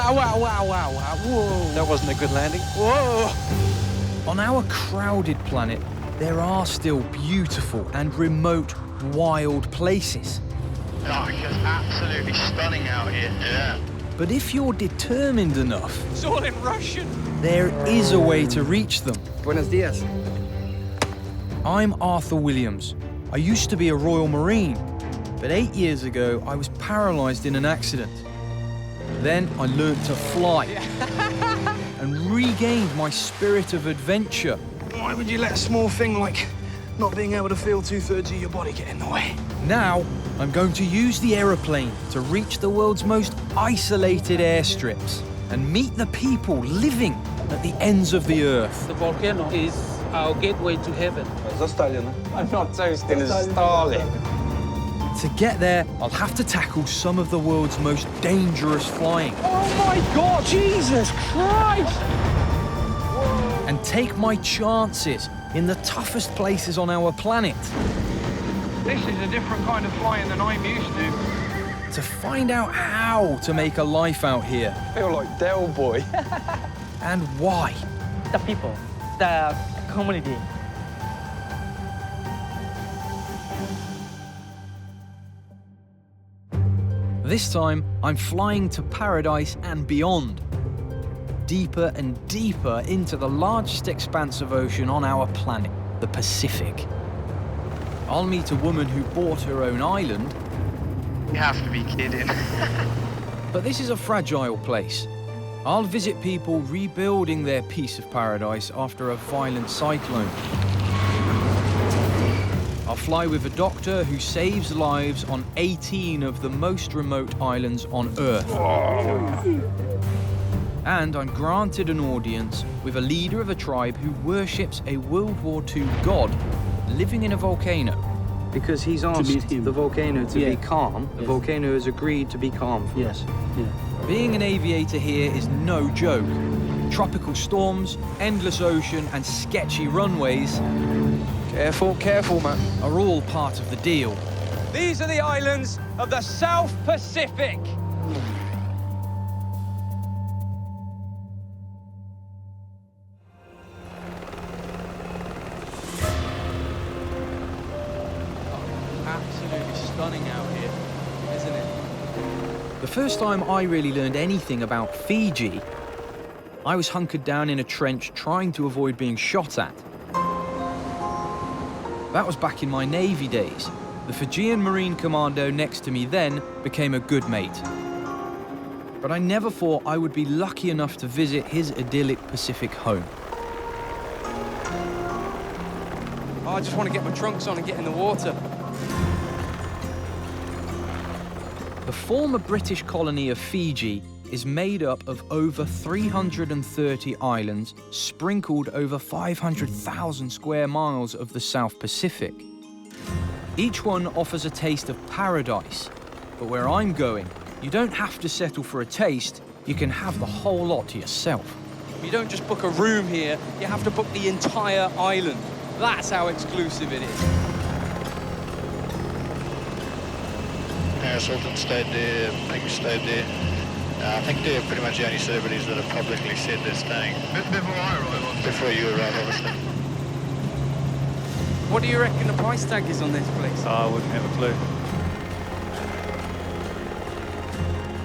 Wow, wow, wow, wow, wow. Whoa. That wasn't a good landing. Whoa. On our crowded planet, there are still beautiful and remote, wild places. Oh, it's just absolutely stunning out here. Yeah. But if you're determined enough, It's all in Russian. there is a way to reach them. Buenos dias. I'm Arthur Williams. I used to be a Royal Marine, but 8 years ago I was paralysed in an accident. Then I learnt to fly and regained my spirit of adventure. Why would you let a small thing like not being able to feel 2/3 of your body get in the way? Now I'm going to use the aeroplane to reach the world's most isolated airstrips and meet the people living at the ends of the earth. The volcano is our gateway to heaven. I'm not toasting as Stalin. To get there, I'll have to tackle some of the world's most dangerous flying. Oh my God, Jesus Christ! And take my chances in the toughest places on our planet. This is a different kind of flying than I'm used to. To find out how to make a life out here I feel like Del Boy. and why. The people, the community. This time, I'm flying to paradise and beyond. Deeper and deeper into the largest expanse of ocean on our planet, the Pacific. I'll meet a woman who bought her own island, You have to be kidding. but this is a fragile place. I'll visit people rebuilding their piece of paradise after a violent cyclone. I'll fly with a doctor who saves lives on 18 of the most remote islands on Earth. And I'm granted an audience with a leader of a tribe who worships a World War II god living in a volcano. Because he's asked the volcano to be calm, the Yes. volcano has agreed to be calm for us. Being an aviator here is no joke. Tropical storms, endless ocean, and sketchy runways Careful, careful, man. are all part of the deal. These are the islands of the South Pacific. Absolutely stunning out here, isn't it? The first time I really learned anything about Fiji, I was hunkered down in a trench trying to avoid being shot at. That was back in my Navy days. The Fijian Marine Commando next to me then became a good mate. But I never thought I would be lucky enough to visit his idyllic Pacific home. Oh, I just want to get my trunks on and get in the water. The former British colony of Fiji is made up of over 330 islands sprinkled over 500,000 square miles of the South Pacific. Each one offers a taste of paradise, but where I'm going, you don't have to settle for a taste, you can have the whole lot to yourself. You don't just book a room here, you have to book the entire island. That's how exclusive it is. Sultan stayed there, Pink stayed there. I think they're pretty much the only celebrities that have publicly said they're staying. Before I arrive, before you arrive, obviously. What do you reckon the price tag is on this place? I wouldn't have a clue.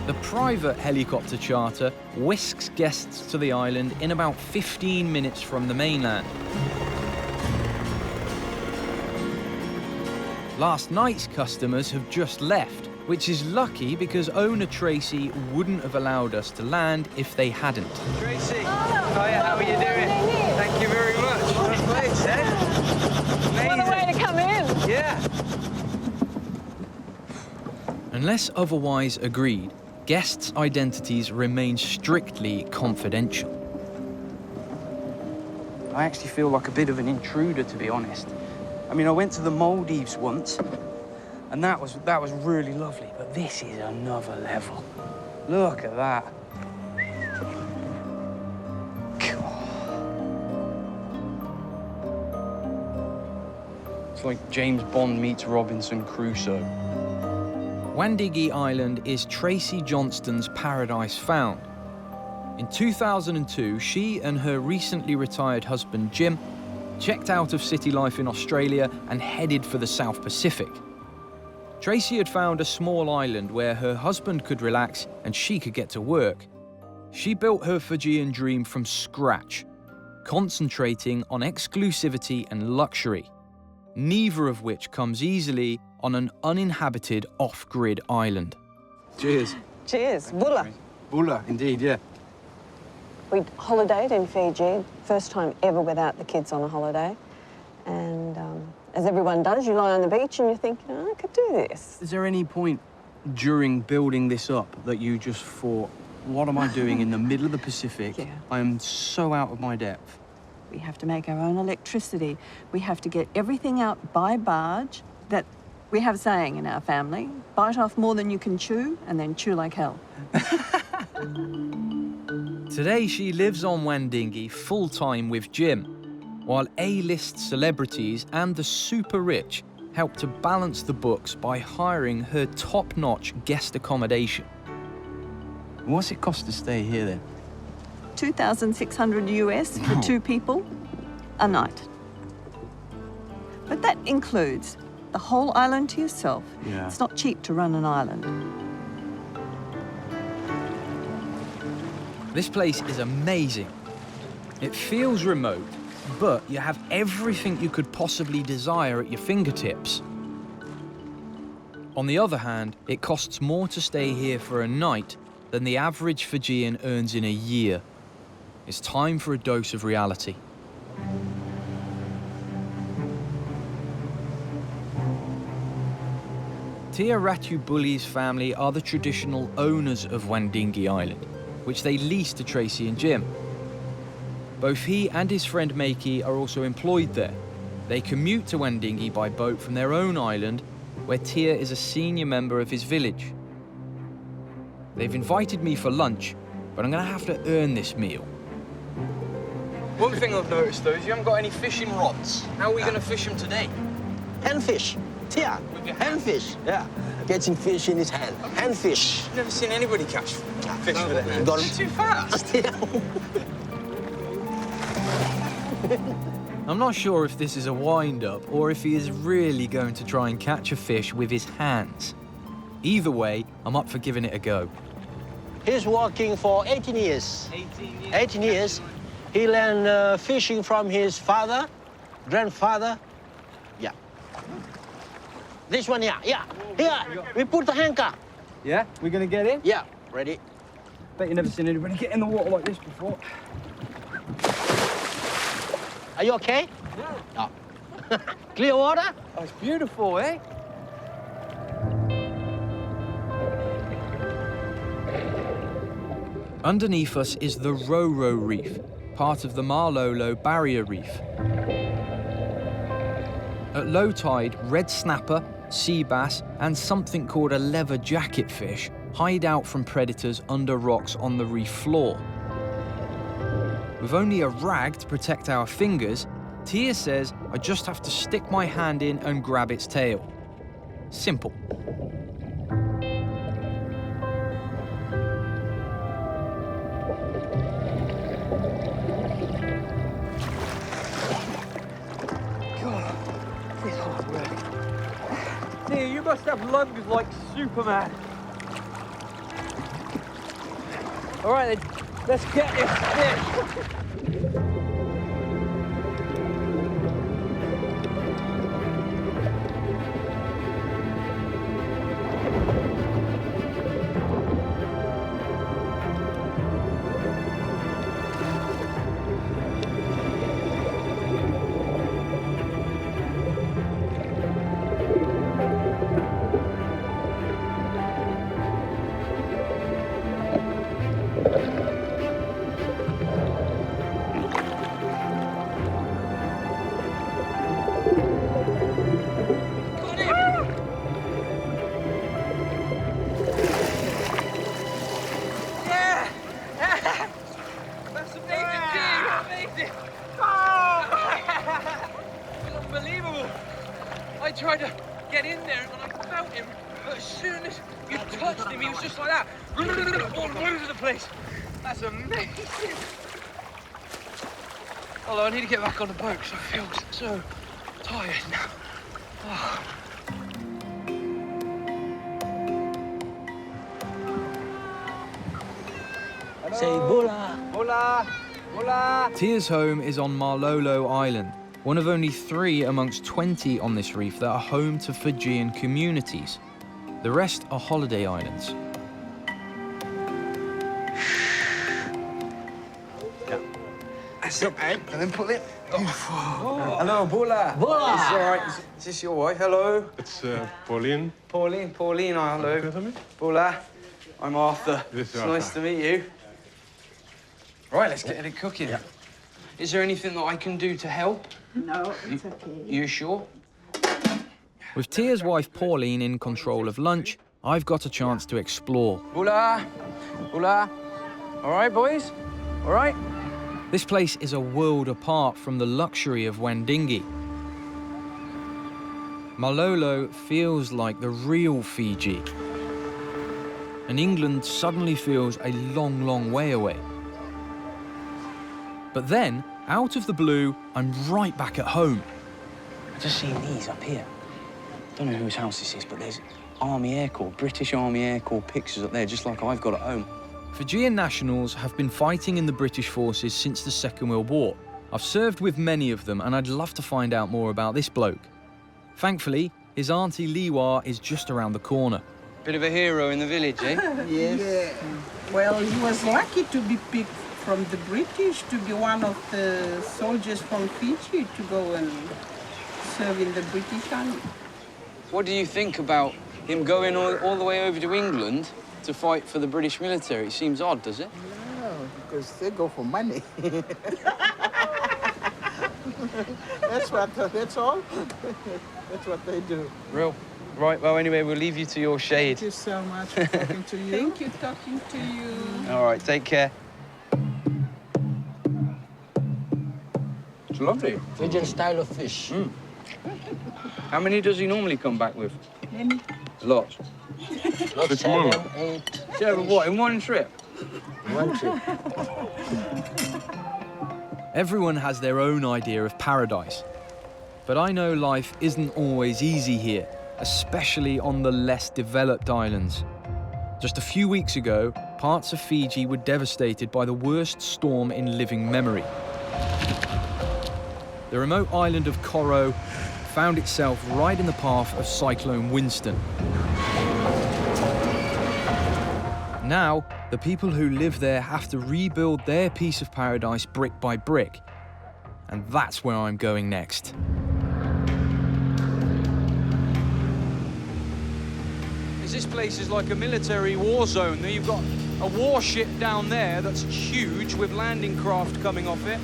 The private helicopter charter whisks guests to the island in about 15 minutes from the mainland. Last night's customers have just left, which is lucky because owner Tracy wouldn't have allowed us to land if they hadn't. Tracy, hiya, how are you doing? Thank you very much. Nice place, eh? What a way to come in! Yeah. Unless otherwise agreed, guests' identities remain strictly confidential. I actually feel like a bit of an intruder, to be honest. I mean, I went to the Maldives once, and that was really lovely, but this is another level. Look at that. It's like James Bond meets Robinson Crusoe. Wendigi Island is Tracy Johnston's paradise found, In 2002, she and her recently retired husband Jim checked out of city life in Australia and headed for the South Pacific. Tracy had found a small island where her husband could relax and she could get to work. She built her Fijian dream from scratch, concentrating on exclusivity and luxury, neither of which comes easily on an uninhabited off-grid island. Cheers. Cheers. Bulla. Bulla, indeed, yeah. We holidayed in Fiji, first time ever without the kids on a holiday. And as everyone does, you lie on the beach and you think, oh, I could do this. Is there any point during building this up that you just thought, what am I doing in the middle of the Pacific? Yeah. I am so out of my depth. We have to make our own electricity. We have to get everything out by barge. That we have a saying in our family, bite off more than you can chew and then chew like hell. Today, she lives on Wend Dingi full-time with Jim, while A-list celebrities and the super rich help to balance the books by hiring her top-notch guest accommodation. What's it cost to stay here then? $2,600 US for 2 people a night. But that includes the whole island to yourself. Yeah. It's not cheap to run an island. This place is amazing. It feels remote, but you have everything you could possibly desire at your fingertips. On the other hand, it costs more to stay here for a night than the average Fijian earns in a year. It's time for a dose of reality. Tia Ratubulli's family are the traditional owners of Wend Dingi Island, which they lease to Tracy and Jim. Both he and his friend Makey are also employed there. They commute to Wend Dingi by boat from their own island, where Tia is a senior member of his village. They've invited me for lunch, but I'm gonna have to earn this meal. One thing I've noticed though is you haven't got any fishing rods. How are we going to fish them today? Handfish. Yeah, handfish. Yeah, getting fish in his hand. Handfish. I've never seen anybody catch fish with their hands. Got 'em. Too fast. I'm not sure if this is a wind-up or if he is really going to try and catch a fish with his hands. Either way, I'm up for giving it a go. He's working for 18 years. 18 years. He learned fishing from his father, grandfather. Yeah. This one, yeah. Here, we put the anchor. Yeah, we're going to get in? Yeah, ready. Bet you've never seen anybody get in the water like this before. Are you okay? Yeah. Oh. Clear water? Oh, it's beautiful, eh? Underneath us is the Roro Reef, part of the Malolo Barrier Reef. At low tide, red snapper, sea bass, and something called a leather jacket fish hide out from predators under rocks on the reef floor. With only a rag to protect our fingers, Tia says I just have to stick my hand in and grab its tail. Simple. Tia, you must have lungs like Superman. All right, then, let's get this fish. I tried to get in there and I felt him, but as soon as you touched him, he was just like that, all over the place. That's amazing. Although I need to get back on the boat because I feel so tired now. Oh. Say bula. Hola! Hola! Tia's home is on Malolo Island, one of only 3 amongst 20 on this reef that are home to Fijian communities. The rest are holiday islands. That's it, and then pull it. Oh. Hello, Bula. Bula. It's all right. Is this your wife? Hello. It's Pauline. Pauline. Hello. Bula. I'm Arthur. It's nice to meet you. Right, let's get it cooking. Yeah. Is there anything that I can do to help? No, it's okay. You sure? With Tia's wife Pauline in control of lunch, I've got a chance to explore. Bula. Bula. All right, boys? All right? This place is a world apart from the luxury of Wend Dingi. Malolo feels like the real Fiji. And England suddenly feels a long, long way away. But then, out of the blue, I'm right back at home. I've just seen these up here. Don't know whose house this is, but there's Army Air Corps, British Army Air Corps pictures up there, just like I've got at home. Fijian nationals have been fighting in the British forces since the Second World War. I've served with many of them, and I'd love to find out more about this bloke. Thankfully, his auntie Liwa is just around the corner. Bit of a hero in the village, eh? Yes. Yeah. Well, he was lucky to be picked from the British to be one of the soldiers from Fiji to go and serve in the British Army. What do you think about him going all the way over to England to fight for the British military? It seems odd, does it? No, because they go for money. That's all. That's what they do. Real. Right, well, anyway, we'll leave you to your shade. Thank you so much for talking to you. Thank you, talking to you. All right, take care. It's lovely. Fijian style of fish. Mm. How many does he normally come back with? Many. Lots. Not 7, 8. 7 what, in one trip? One trip. Everyone has their own idea of paradise. But I know life isn't always easy here, especially on the less developed islands. Just a few weeks ago, parts of Fiji were devastated by the worst storm in living memory. The remote island of Koro found itself right in the path of Cyclone Winston. Now, the people who live there have to rebuild their piece of paradise brick by brick. And that's where I'm going next. This place is like a military war zone. You've got a warship down there that's huge with landing craft coming off it.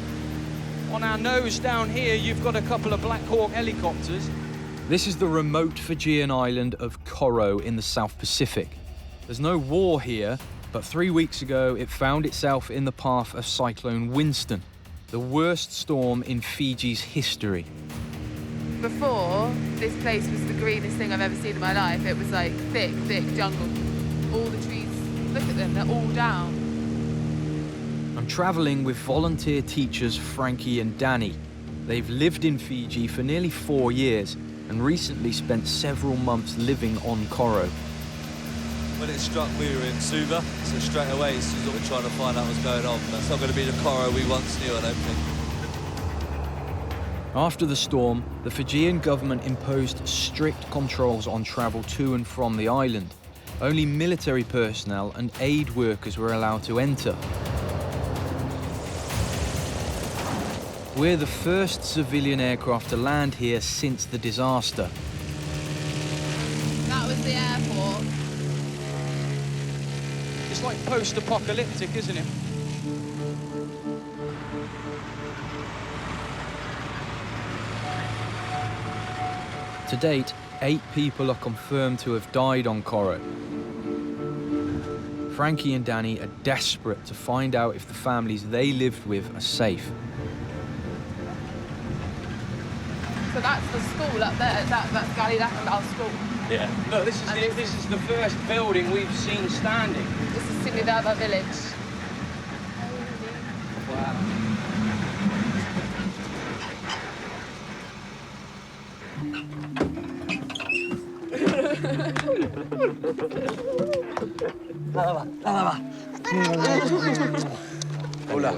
On our nose down here, you've got a couple of Black Hawk helicopters. This is the remote Fijian island of Koro in the South Pacific. There's no war here, but 3 weeks ago it found itself in the path of Cyclone Winston, the worst storm in Fiji's history. Before, this place was the greenest thing I've ever seen in my life. It was like thick, thick jungle. All the trees, look at them, they're all down. I'm travelling with volunteer teachers Frankie and Danny. They've lived in Fiji for nearly 4 years and recently spent several months living on Koro. When it struck, we were in Suva, so straight away, as soon as we're trying to find out what's going on. That's not going to be the Koro we once knew, I don't think. After the storm, the Fijian government imposed strict controls on travel to and from the island. Only military personnel and aid workers were allowed to enter. We're the first civilian aircraft to land here since the disaster. That was the airport. It's like post-apocalyptic, isn't it? To date, 8 people are confirmed to have died on Koro. Frankie and Danny are desperate to find out if the families they lived with are safe. So that's the school up there. That's Galileo School. Yeah. Look, this is the first building we've seen standing. This is Sinidava village. Hola.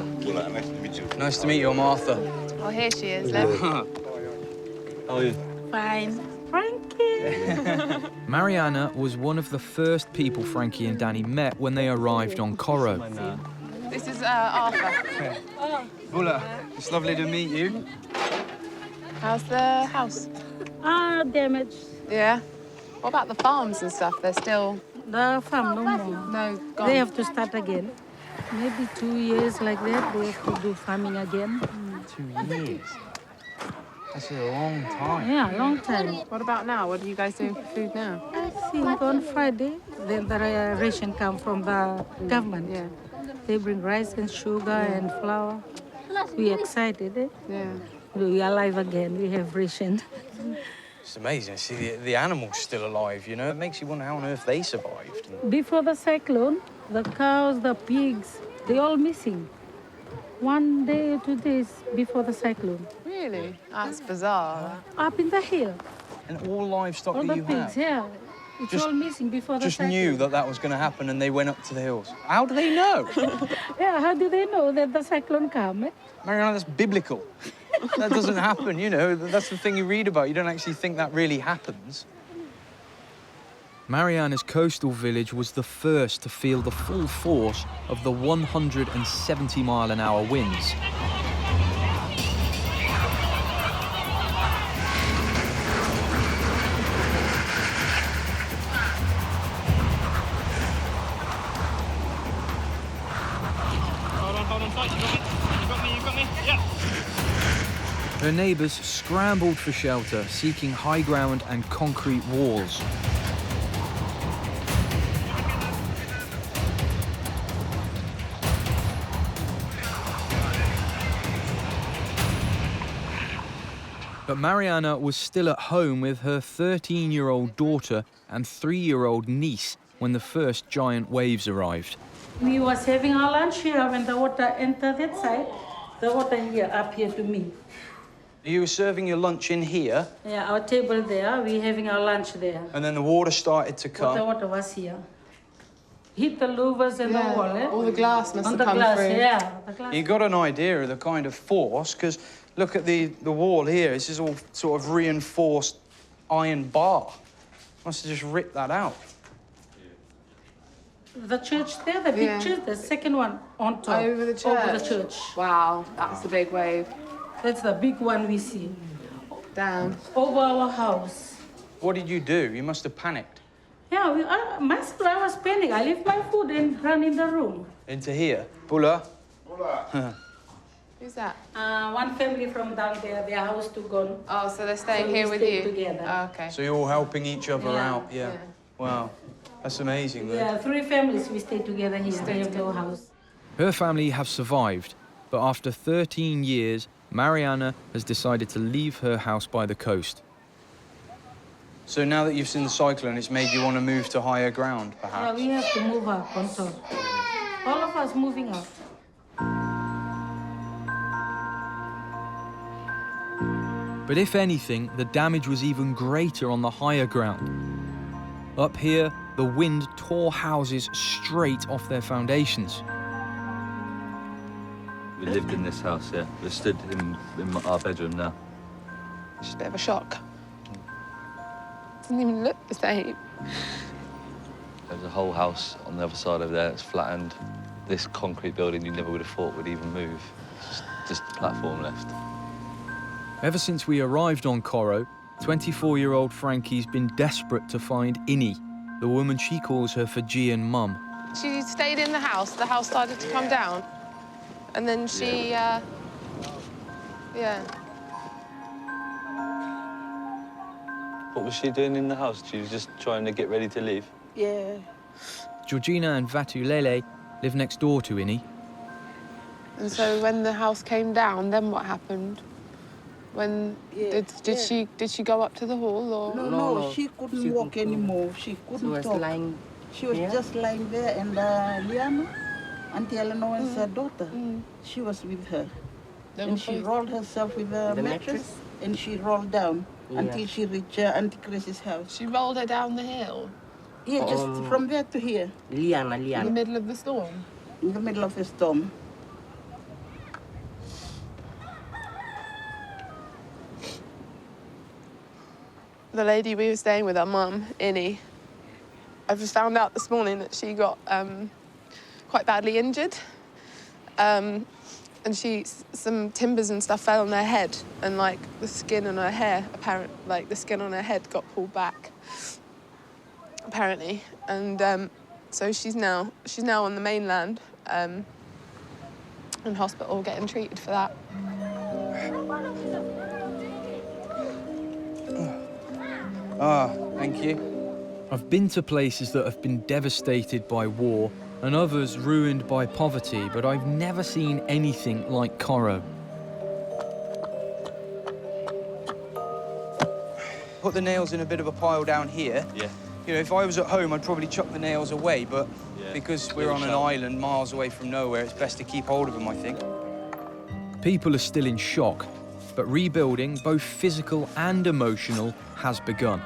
Nice to meet you, I'm Arthur. Oh, here she is, look. How are you? Fine. Frankie. Mariana was one of the first people Frankie and Danny met when they arrived on Koro. This is Arthur. Hola. It's lovely to meet you. How's the house? Damaged. Yeah. What about the farms and stuff? They're still... The farm, no more. No, gone. They have to start again. Maybe 2 years like that, they have to do farming again. 2 years? That's a long time. Yeah, long time. What about now? What are you guys doing for food now? I think on Friday, then the ration come from the government. Yeah. They bring rice and sugar and flour. We excited, eh? Yeah. We are alive again. We have ration. It's amazing to see the animals still alive, you know? It makes you wonder how on earth they survived. Before the cyclone, the cows, the pigs, they all missing. 1 day or 2 days before the cyclone. Really? That's bizarre. Up in the hill. And all livestock All that the you pigs, have yeah. It's Just- all missing before the just cyclone. knew that that was going to happen and they went up to the hills. How do they know? Yeah, how do they know that the cyclone come? Eh? Mariana, that's biblical. That doesn't happen, you know. That's the thing you read about. You don't actually think that really happens. Mariana's coastal village was the first to feel the full force of the 170-mile-an-hour winds. Hold on tight. You got me. Yeah. Her neighbours scrambled for shelter, seeking high ground and concrete walls. But Mariana was still at home with her 13-year-old daughter and 3-year-old niece when the first giant waves arrived. We was having our lunch here when the water entered that side. The water here, up here to me. You were serving your lunch in here, Yeah, our table there, we having our lunch there. and then the water started to But come. the water was here. Hit the louvers and the wall, eh? All the glass must On have the come glass, through. yeah. The glass. You got an idea of the kind of force, because look at the wall here. This is all sort of reinforced iron bar. Must have just ripped that out. The church there, the big Yeah. church, the second one on top. Over the church? Over the church. Wow, that's the big wave. That's the big one we see. Down. Over our house. What did you do? You must have panicked. Yeah, myself, I was panic. I left my food and ran in the room. Into here. Bula. Who's that? One family from down there, their house to gone. Oh, so they're staying So here we with stayed you? together. Oh, okay. So you're all helping each other Yeah. out. Yeah. Wow. That's amazing, man. Yeah, 3 families we stay together here. We have no house. Her family have survived, but after 13 years, Mariana has decided to leave her house by the coast. So now that you've seen the cyclone, it's made you want to move to higher ground, Yeah, perhaps? we have to move up on top. All of us moving up. But if anything, the damage was even greater on the higher ground. Up here, the wind tore houses straight off their foundations. We lived in this house, yeah. We stood in our bedroom now. It's just a bit of a shock. Doesn't even look the same. There's a whole house on the other side over there that's flattened. This concrete building you never would have thought would even move. It's just a platform left. Ever since we arrived on Koro, 24-year-old Frankie's been desperate to find Inni, the woman she calls her Fijian mum. She stayed in the house started to come down. And then she, yeah. What was she doing in the house? She was just trying to get ready to leave. Yeah. Georgina and Vatulele live next door to Inni. And so when the house came down, then what happened? When did she go up to the hall or? No, she couldn't walk anymore. She couldn't talk. She was just lying there, and Liana, Auntie Eleanor's daughter. She was with her. And she rolled herself with a mattress and she rolled down until she reached Auntie Chris's house. She rolled her down the hill? Yeah, just from there to here. In the middle of the storm? In the middle of the storm. The lady we were staying with, our mum, Innie, I just found out this morning that she got quite badly injured. And some timbers and stuff fell on her head, and like the skin on her hair, the skin on her head got pulled back, apparently. And so she's now on the mainland in hospital getting treated for that. Thank you. I've been to places that have been devastated by war and others ruined by poverty, but I've never seen anything like Koro. Put the nails in a bit of a pile down here. Yeah. You know, if I was at home, I'd probably chuck the nails away, but because we're on an island miles away from nowhere, it's best to keep hold of them, I think. People are still in shock, but rebuilding, both physical and emotional, has begun.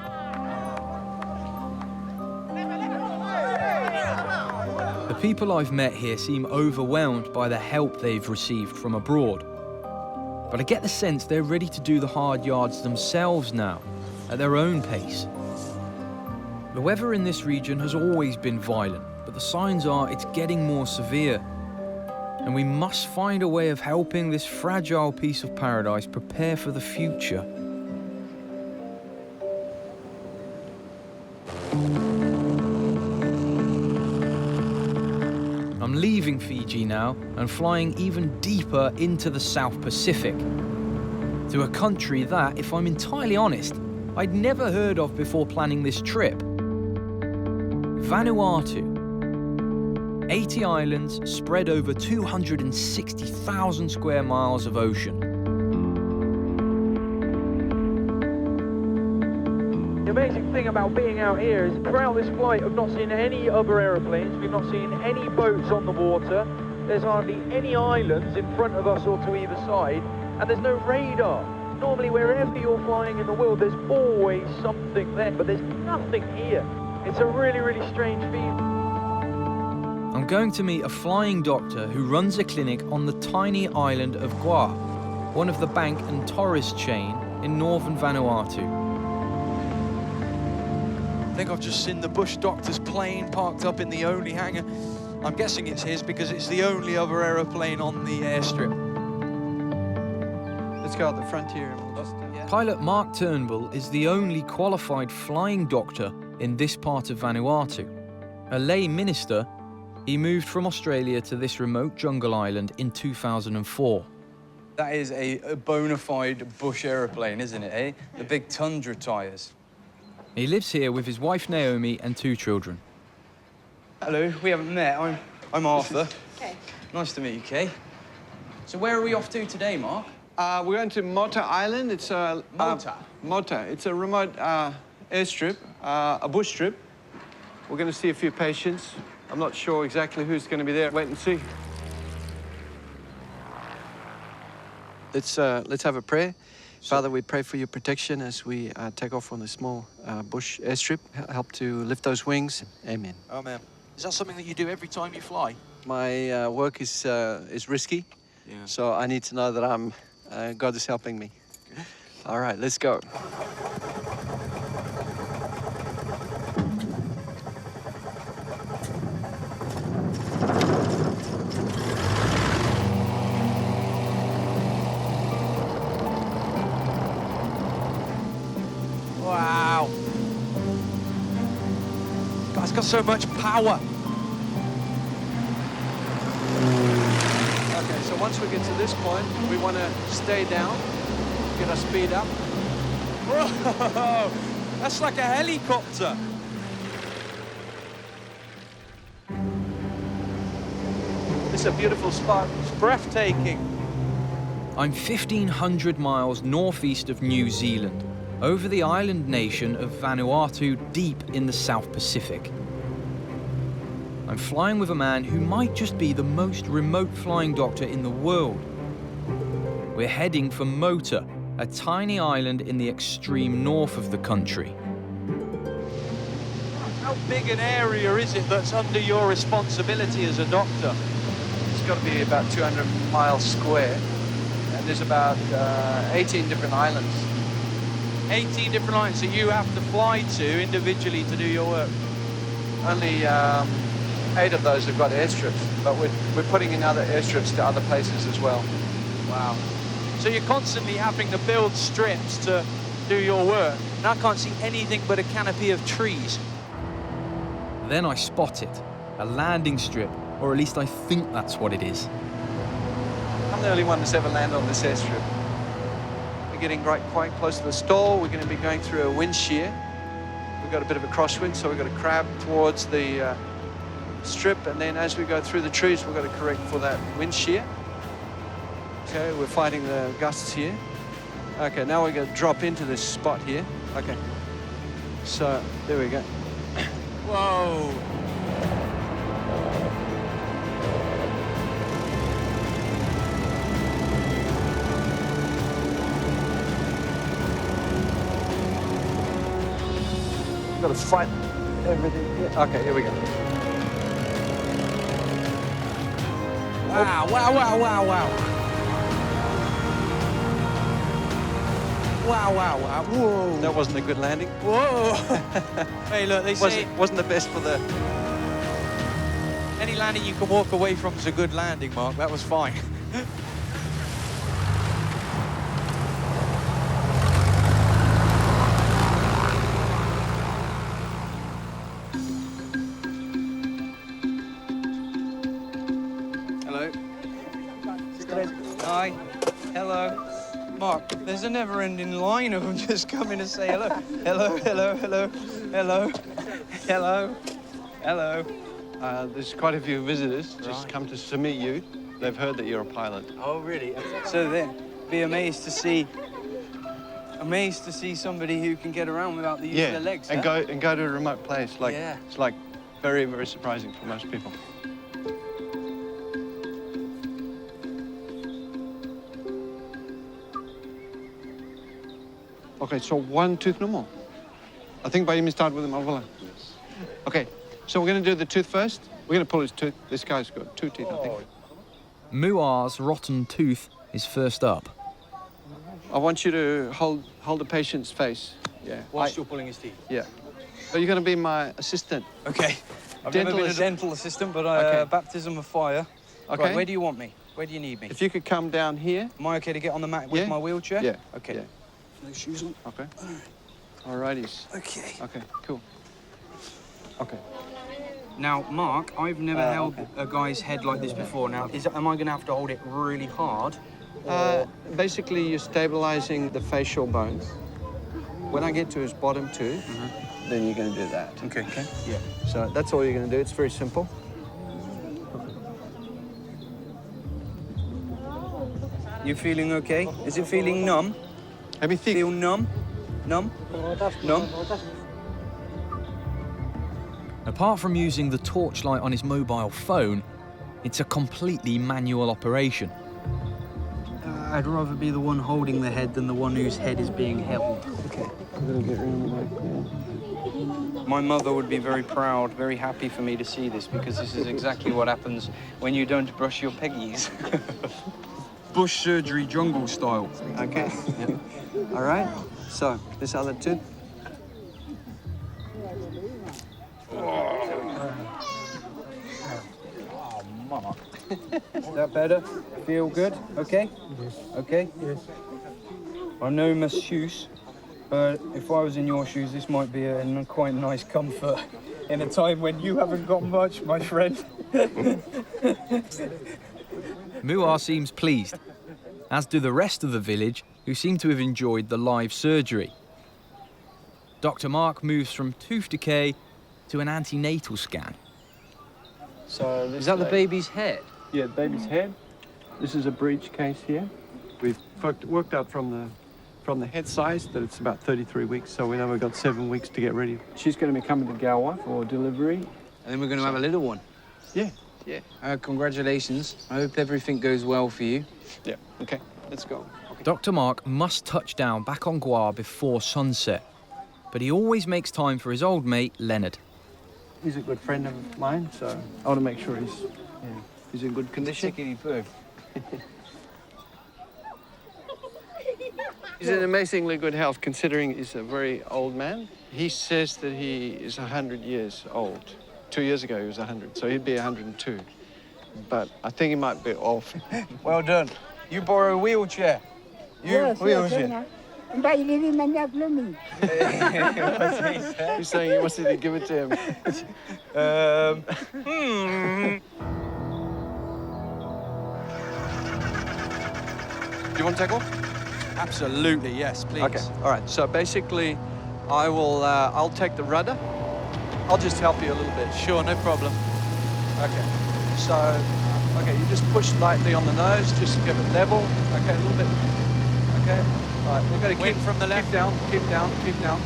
The people I've met here seem overwhelmed by the help they've received from abroad. But I get the sense they're ready to do the hard yards themselves now, at their own pace. The weather in this region has always been violent, but the signs are it's getting more severe. And we must find a way of helping this fragile piece of paradise prepare for the future. I'm leaving Fiji now and flying even deeper into the South Pacific, to a country that, if I'm entirely honest, I'd never heard of before planning this trip. Vanuatu. 80 islands spread over 260,000 square miles of ocean. The amazing thing about being out here is throughout this flight I've not seen any other aeroplanes, we've not seen any boats on the water, there's hardly any islands in front of us or to either side, and there's no radar. Normally wherever you're flying in the world there's always something there, but there's nothing here. It's a really, really strange feeling. I'm going to meet a flying doctor who runs a clinic on the tiny island of Guar, one of the bank and tourist chain in northern Vanuatu. I think I've just seen the bush doctor's plane parked up in the only hangar. I'm guessing it's his because it's the only other aeroplane on the airstrip. Let's go out the frontier. Pilot Mark Turnell is the only qualified flying doctor in this part of Vanuatu. A lay minister, he moved from Australia to this remote jungle island in 2004. That is a bona fide bush aeroplane, isn't it, eh? The big tundra tyres. He lives here with his wife Naomi and 2 children. Hello, we haven't met. I'm Arthur. Okay. Nice to meet you, Kay. So where are we off to today, Mark? We're going to Mota Island. It's a Mota. It's a remote airstrip, a bush trip. We're going to see a few patients. I'm not sure exactly who's going to be there. Wait and see. Let's have a prayer. Father, we pray for your protection as we take off on the small bush airstrip. Help to lift those wings. Amen. Amen. Is that something that you do every time you fly? My work is risky, so I need to know that God is helping me. Okay. All right, let's go. Wow. That's got so much power. Okay, so once we get to this point, we want to stay down, get our speed up. Whoa, that's like a helicopter. This is a beautiful spot. It's breathtaking. I'm 1,500 miles northeast of New Zealand, over the island nation of Vanuatu deep in the South Pacific. I'm flying with a man who might just be the most remote flying doctor in the world. We're heading for Mota, a tiny island in the extreme north of the country. How big an area is it that's under your responsibility as a doctor? It's got to be about 200 miles square, and there's about 18 different islands. 18 different islands that you have to fly to individually to do your work. Only 8 of those have got airstrips, but we're putting in other airstrips to other places as well. Wow. So you're constantly having to build strips to do your work. And I can't see anything but a canopy of trees. Then I spot it, a landing strip, or at least I think that's what it is. I'm the only one that's ever landed on this airstrip. We're getting quite close to the stall. We're going to be going through a wind shear. We've got a bit of a crosswind, so we've got to crab towards the strip, and then as we go through the trees, we've got to correct for that wind shear. Okay, we're fighting the gusts here. Okay, now we're going to drop into this spot here. Okay, so there we go. Whoa. We've got to fight everything here. Okay, here we go. Wow, wow, wow, wow, wow. Wow, wow, wow. Whoa. That wasn't a good landing. Whoa. Hey, look, they say wasn't the best for the... any landing you can walk away from is a good landing, Mark. That was fine. Hello. Hi. Hello. Mark, there's a never-ending line of them just coming to say hello. Hello, hello, hello, hello, hello, hello. There's quite a few visitors just come to meet you. They've heard that you're a pilot. Oh, really? So they'll be amazed to see somebody who can get around without the use of their legs. and huh? go to a remote place. Like Yeah. it's like very, very surprising for most people. Okay, so one tooth no more. I think by you start with the malvola. Yes. Okay, so we're going to do the tooth first. We're going to pull his tooth. This guy's got 2 teeth, I think. Muar's rotten tooth is first up. I want you to hold the patient's face. Yeah. Whilst you're pulling his teeth. Yeah. So you're going to be my assistant. Okay. I've never been a dental assistant, but Okay. baptism of fire. Okay. Right, where do you want me? Where do you need me? If you could come down here. Am I okay to get on the mat with Yeah. my wheelchair? Yeah. Okay. Yeah. No shoes on. Okay. Alrighties. Okay. Okay, cool. Okay. Now, Mark, I've never held a guy's head like this before. Now, am I going to have to hold it really hard? Basically, you're stabilizing the facial bones. When I get to his bottom tooth, then you're going to do that. Okay. Yeah. So that's all you're going to do. It's very simple. You feeling okay? Is it feeling numb? Let me think. Feel numb? Numb? Numb? Apart from using the torchlight on his mobile phone, it's a completely manual operation. I'd rather be the one holding the head than the one whose head is being held. Okay. I'm going to get around the mic. My mother would be very proud, very happy for me to see this, because this is exactly what happens when you don't brush your peggies. Bush surgery, jungle style. Okay. Yeah. All right. So this other tooth. Oh, Mark. Is that better? Feel good? Okay? Yes. Okay? Yes. I know masseuse, but if I was in your shoes, this might be a quite nice comfort in a time when you haven't got much, my friend. Muar seems pleased, as do the rest of the village, who seem to have enjoyed the live surgery. Dr. Mark moves from tooth decay to an antenatal scan. So Is that the baby's head? Yeah, the baby's head. This is a breech case here. We've worked out from the head size that it's about 33 weeks, so we've got 7 weeks to get ready. She's going to be coming to Gawa for delivery. And then we're going to have a little one. Yeah. Yeah. Congratulations. I hope everything goes well for you. Yeah. Okay. Let's go. Dr. Mark must touch down back on Guar before sunset, but he always makes time for his old mate, Leonard. He's a good friend of mine, so I want to make sure he's in good condition. Tickety poo. He's in amazingly good health, considering he's a very old man. He says that he is 100 years old. 2 years ago, he was 100, so he'd be 102. But I think he might be off. Well done. You borrow a wheelchair. Wheelchair. He's saying he wants you to give it to him. Do you want to take off? Absolutely, yes, please. Okay, all right. So basically, I'll take the rudder. I'll just help you a little bit. Sure, no problem. Okay. So, okay, you just push lightly on the nose, just give it level. Okay, a little bit. Okay. All right, we've got to Wind from the left. Keep down, keep down, keep down.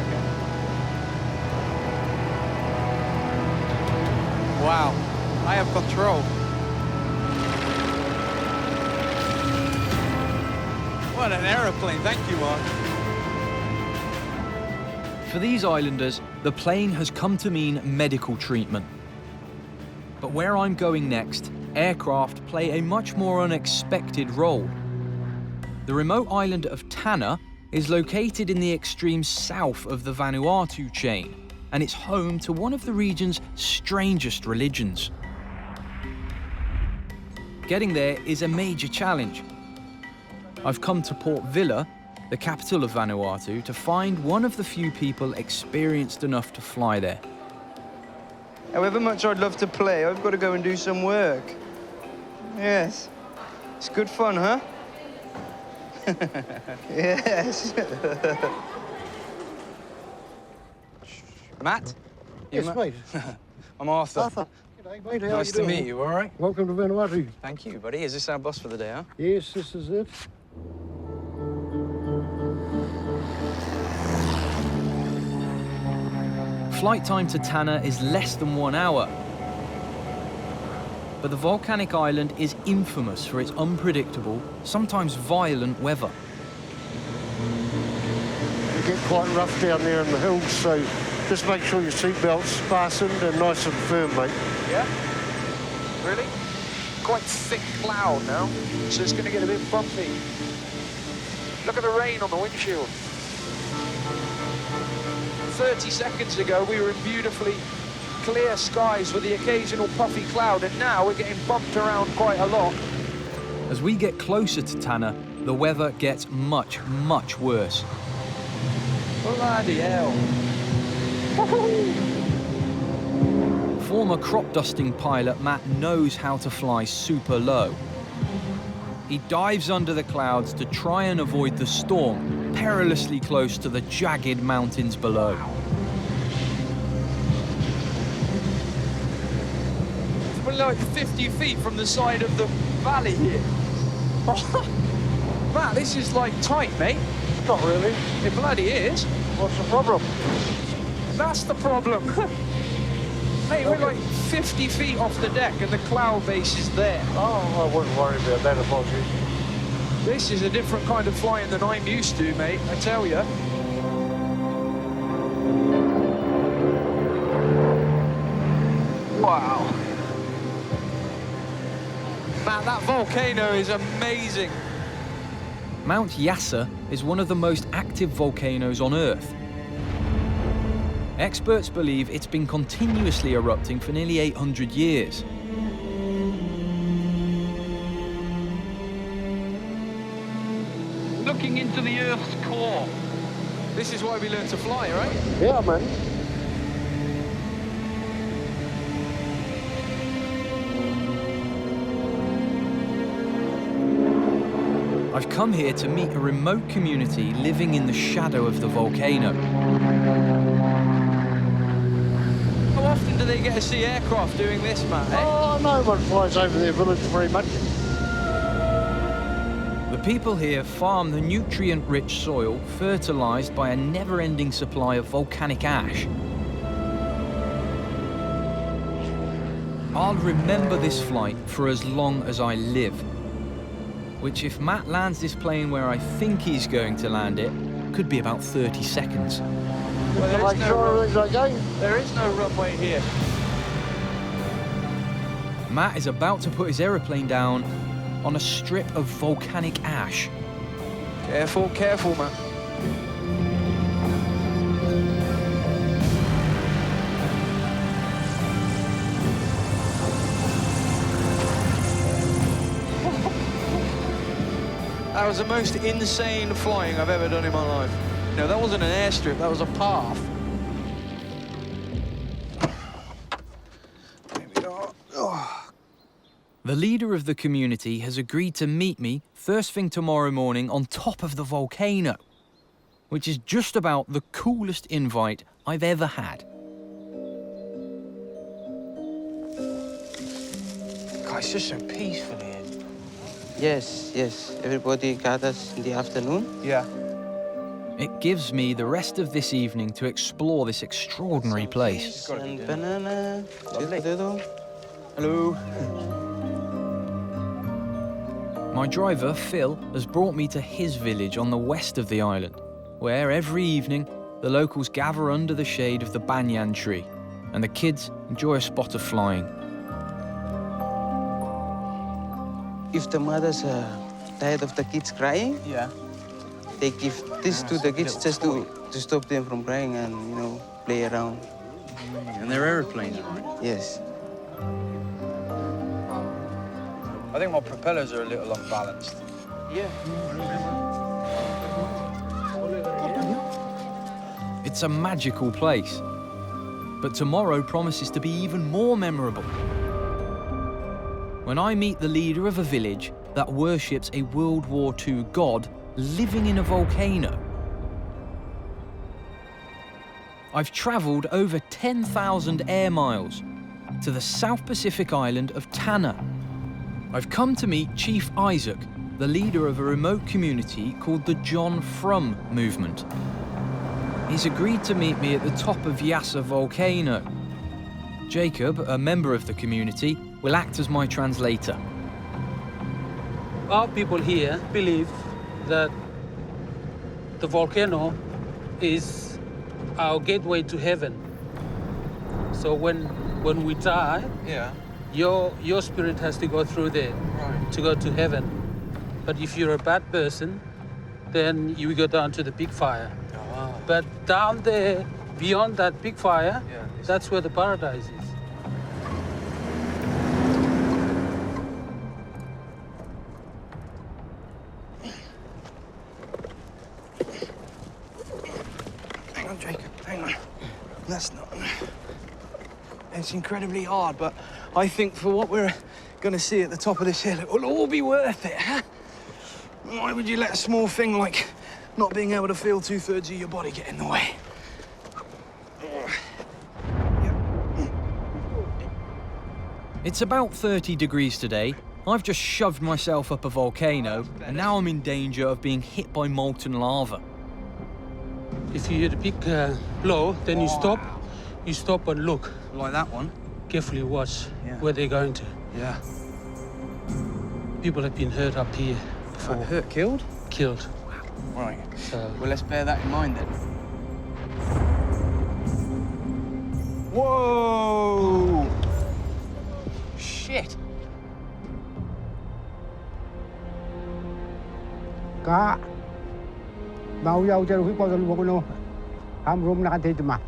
Okay. Wow, I have control. What an aeroplane, thank you, Mark. For these islanders, the plane has come to mean medical treatment. But where I'm going next, aircraft play a much more unexpected role. The remote island of Tanna is located in the extreme south of the Vanuatu chain, and it's home to one of the region's strangest religions. Getting there is a major challenge. I've come to Port Vila, the capital of Vanuatu, to find one of the few people experienced enough to fly there. However much I'd love to play, I've got to go and do some work. Yes. It's good fun, huh? Yes. Matt? Yes, mate. I'm Arthur. Arthur. G'day, mate. How Nice you to doing? meet you, all right? Welcome to Vanuatu. Thank you, buddy. Is this our bus for the day, huh? Yes, this is it. Flight time to Tanna is less than 1 hour. But the volcanic island is infamous for its unpredictable, sometimes violent weather. You get quite rough down there in the hills, so just make sure your seatbelt's fastened and nice and firm, mate. Yeah? Really? Quite thick cloud now, so it's going to get a bit bumpy. Look at the rain on the windshield. 30 seconds ago, we were in beautifully clear skies with the occasional puffy cloud, and now we're getting bumped around quite a lot. As we get closer to Tanna, the weather gets much, much worse. Bloody hell. Former crop dusting pilot Matt knows how to fly super low. He dives under the clouds to try and avoid the storm, perilously close to the jagged mountains below. We're like 50 feet from the side of the valley here. Matt, this is like tight, mate. Not really. It bloody is. What's the problem? That's the problem. Mate, we're like 50 feet off the deck and the cloud base is there. Oh, I wouldn't worry about that if I was you. This is a different kind of flying than I'm used to, mate, I tell you. Wow. Man, that volcano is amazing. Mount Yasur is one of the most active volcanoes on Earth. Experts believe it's been continuously erupting for nearly 800 years. Looking into the Earth's core. This is why we learn to fly, right? Yeah, man. I've come here to meet a remote community living in the shadow of the volcano. How often do they get to see aircraft doing this, Matt? Eh? Oh, no one flies over their village very much. The people here farm the nutrient-rich soil fertilized by a never-ending supply of volcanic ash. I'll remember this flight for as long as I live. Which, if Matt lands this plane where I think he's going to land it, could be about 30 seconds. Well, there is no runway here. Matt is about to put his aeroplane down on a strip of volcanic ash. Careful, careful, Matt. That was the most insane flying I've ever done in my life. No, that wasn't an airstrip, that was a path. There we go. Oh. The leader of the community has agreed to meet me first thing tomorrow morning on top of the volcano, which is just about the coolest invite I've ever had. God, it's just so peaceful here. Yes, yes. Everybody gathers in the afternoon. Yeah. It gives me the rest of this evening to explore this extraordinary place. And banana, potato. Hello. My driver, Phil, has brought me to his village on the west of the island, where every evening the locals gather under the shade of the banyan tree, and the kids enjoy a spot of flying. If the mothers are tired of the kids crying, Yeah. they give this to the kids just to stop them from crying and, you know, play around. And they're aeroplanes, right? Yes. I think my propellers are a little unbalanced. Yeah. It's a magical place, but tomorrow promises to be even more memorable. When I meet the leader of a village that worships a World War II god living in a volcano. I've travelled over 10,000 air miles to the South Pacific island of Tanna. I've come to meet Chief Isaac, the leader of a remote community called the John Frum movement. He's agreed to meet me at the top of Yasur volcano. Jacob, a member of the community, will act as my translator. Our people here believe that the volcano is our gateway to heaven. So when we die, your spirit has to go through there to go to heaven. But if you're a bad person, then you go down to the big fire. But down there, beyond that big fire, that's where the paradise is. Hang on, Jacob, hang on. That's not... It's incredibly hard, but I think for what we're going to see at the top of this hill, it will all be worth it, huh? Why would you let a small thing like not being able to feel 2/3 of your body get in the way? It's about 30 degrees today. I've just shoved myself up a volcano, and now I'm in danger of being hit by molten lava. If you hear the big blow, then you stop. You stop and look. Like that one? Carefully watch where they're going to. Yeah. People have been hurt up here before. Hurt, killed? Killed. Wow. Right. So, well, let's bear that in mind then. Whoa! Shit! Cá bao dâu cho cái con luộc nó ham rum na cái mà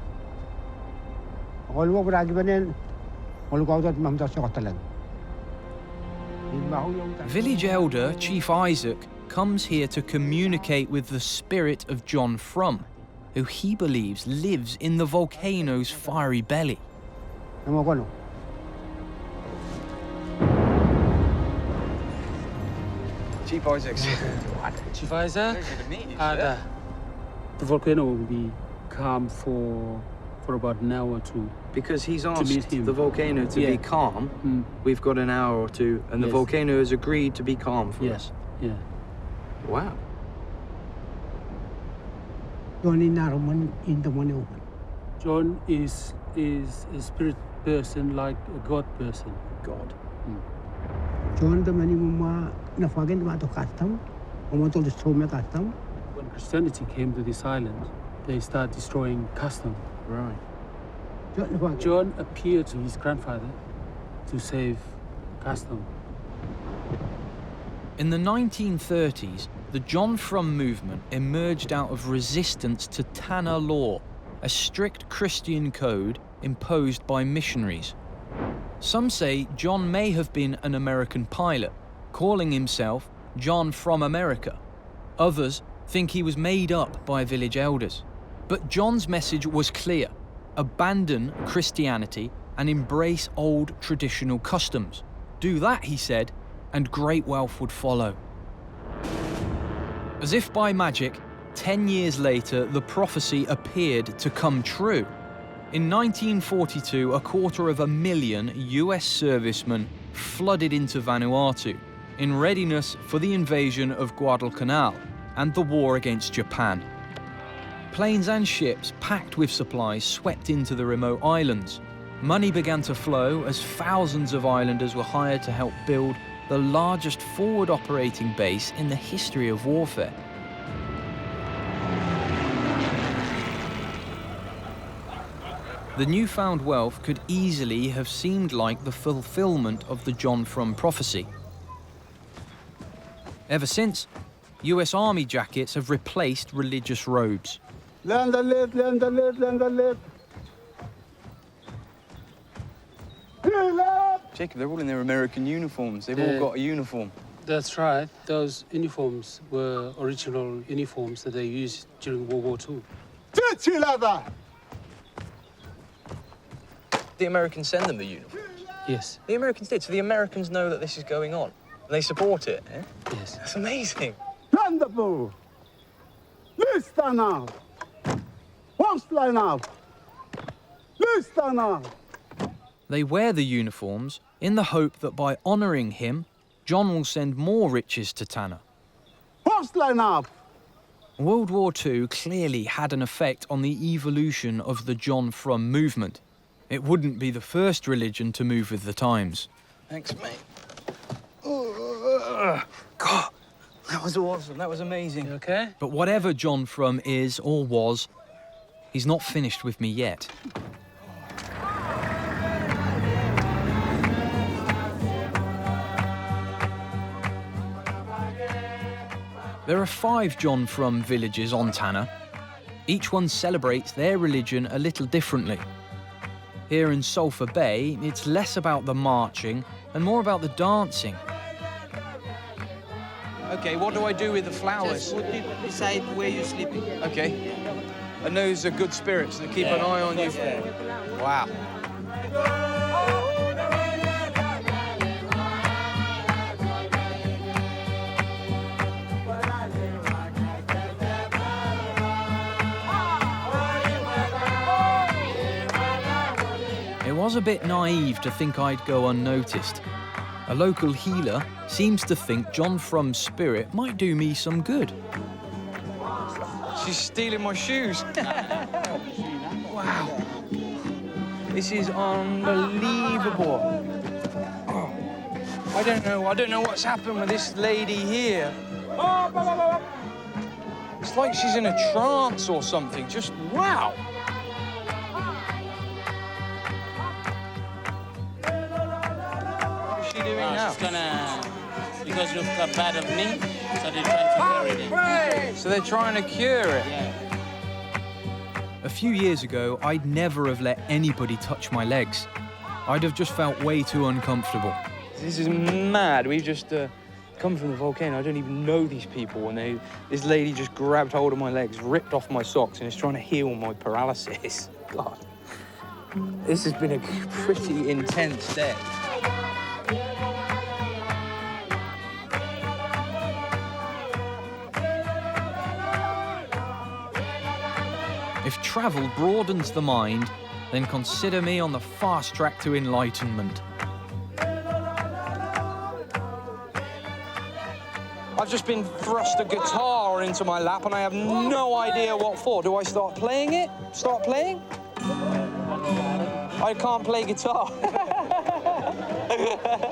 còn luộc ra cho nên còn luộc cho mà cho sọt lên. Village elder Chief Isaac comes here to communicate with the spirit of John Frum, who he believes lives in the volcano's fiery belly. Chief Isaac. Chief Isaac, the volcano will be calm for about an hour or two. Because he's asked the volcano to be calm, we've got an hour or two, and the volcano has agreed to be calm for us. Yeah. Wow. John is is a spirit person, like a God person. God. John the many mama na fagen ma to custom. Omo to destroy me custom. When Christianity came to this island, they started destroying custom. Right. John appeared to his grandfather to save custom. In the 1930s, the John Frum movement emerged out of resistance to Tanna law, a strict Christian code imposed by missionaries. Some say John may have been an American pilot, calling himself John from America. Others think he was made up by village elders. But John's message was clear: abandon Christianity and embrace old traditional customs. Do that, he said, and great wealth would follow. As if by magic, 10 years later, the prophecy appeared to come true. In 1942, 250,000 US servicemen flooded into Vanuatu in readiness for the invasion of Guadalcanal and the war against Japan. Planes and ships packed with supplies swept into the remote islands. Money began to flow as thousands of islanders were hired to help build the largest forward operating base in the history of warfare. The newfound wealth could easily have seemed like the fulfillment of the John Frum prophecy. Ever since, US Army jackets have replaced religious robes. Land the left, land the left, land the left. Jacob, they're all in their American uniforms. They've all got a uniform. That's right. Those uniforms were original uniforms that they used during World War II. The Americans send them the uniforms? Yes. The Americans did, so the Americans know that this is going on. And they support it, eh? Yes. That's amazing. Wonderful. Listen now. First line up. Listen now. They wear the uniforms in the hope that by honouring him, John will send more riches to Tanna. First line up. World War II clearly had an effect on the evolution of the John Frum movement. It wouldn't be the first religion to move with the times. Thanks, mate. God, that was awesome. That was amazing. You okay? But whatever John Frum is or was, he's not finished with me yet. There are 5 John Frum villages on Tanna. Each one celebrates their religion a little differently. Here in Sulphur Bay, it's less about the marching and more about the dancing. Okay, what do I do with the flowers? Just put it beside where you're sleeping. Okay. And those are good spirits that keep an eye on you. Wow. It was a bit naive to think I'd go unnoticed. A local healer seems to think John Frum's spirit might do me some good. She's stealing my shoes. Wow. This is unbelievable. Oh, I don't know what's happened with this lady here. It's like she's in a trance or something. Just wow. What is she doing now? She's gonna, because you've got bad of me, so they're trying to cure it. So they're trying to cure it? Yeah. A few years ago, I'd never have let anybody touch my legs. I'd have just felt way too uncomfortable. This is mad. We've just come from the volcano. I don't even know these people. And this lady just grabbed hold of my legs, ripped off my socks, and is trying to heal my paralysis. God. This has been a pretty intense day. If travel broadens the mind, then consider me on the fast track to enlightenment. I've just been thrust a guitar into my lap and I have no idea what for. Do I start playing it? Start playing? I can't play guitar.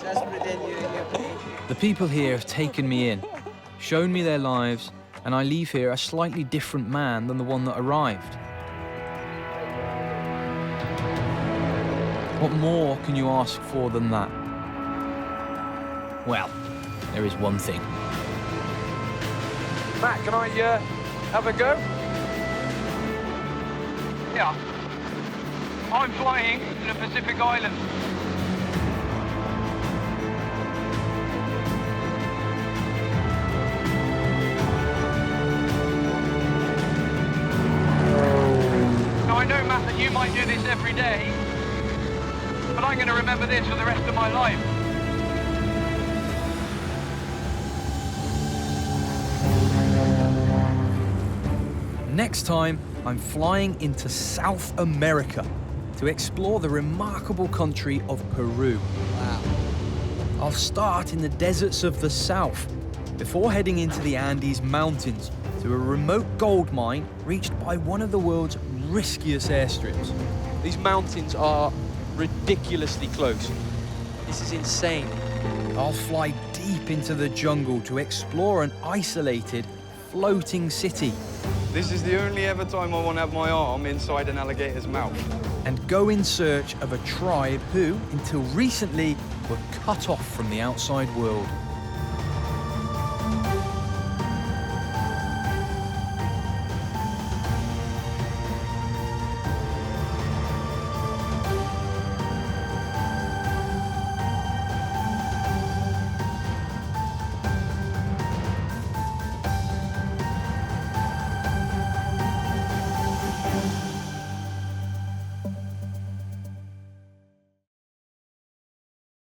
Just pretend you're playing. The people here have taken me in, shown me their lives, and I leave here a slightly different man than the one that arrived. What more can you ask for than that? Well, there is one thing. Matt, can I have a go? Yeah. I'm flying to the Pacific Islands. Now, I know, Matt, that you might do this every day, but I'm going to remember this for the rest of my life. Next time, I'm flying into South America to explore the remarkable country of Peru. Wow. I'll start in the deserts of the south before heading into the Andes Mountains to a remote gold mine reached by one of the world's riskiest airstrips. These mountains are ridiculously close. This is insane. I'll fly deep into the jungle to explore an isolated, floating city. This is the only ever time I want to have my arm inside an alligator's mouth. And go in search of a tribe who, until recently, were cut off from the outside world.